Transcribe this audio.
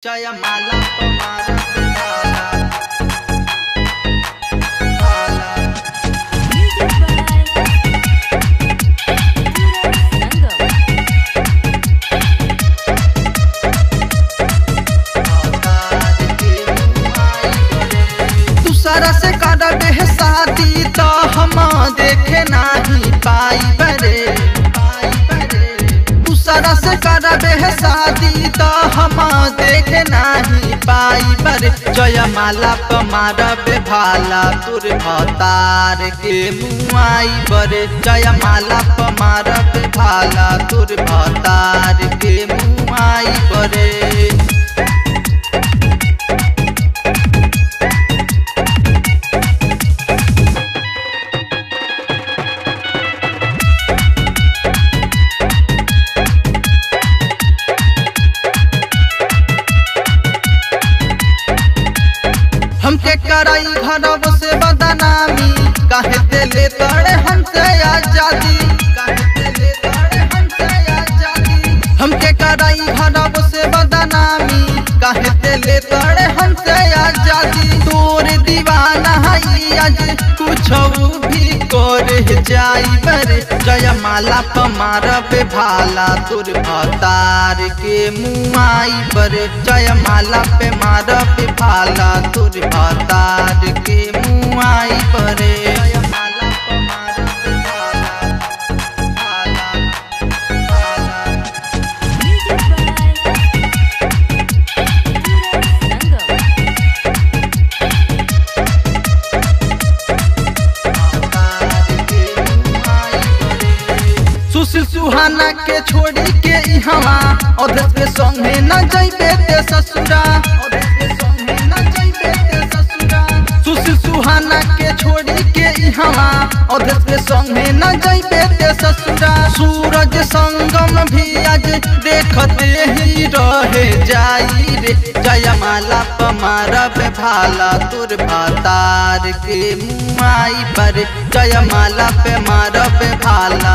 जयमाला तुम्हारा भाला भाला। Music by दूसरा से करबे शादी तो हम देखे नहीं पाई बरे। दूसरा से करबे शादी तो हम देखे नहीं पाई बरे। जयमाला मारबे भाला तुर भतार के मुआई बरे। जयमाला मारबे भाला तुर भतार के मुआई बरे। हमके कराई घरब से बदनामी काहे दिले तड़े हमसे आजादी। हमके कराई घरब से बदनामी काहे दिले तड़े हमसे आजादी। तोर दीवाना हई आज कुछ भी कर जाई बरे। जयमाला मारबे भाला तुर भतार के मुआई बरे। जयमाला पे मारबे भाला तुर भतार के मुआई बरे। जयमाला पे मारबे भाला भाला भाला। Music सुशील सुहाना के छोड़ी के इहवा अधेश के संगे न जइबे ते ससुरा। सुशील सुहाना के छोड़ी के इहवा अधेश के संगे न जइबे ते ससुरा। सूरज संगम भी आज देखते ही रहे जाई रे। जयमाला मारबे भाला तुर भतार के मुआई पर। जयमाला पे मारबे भाला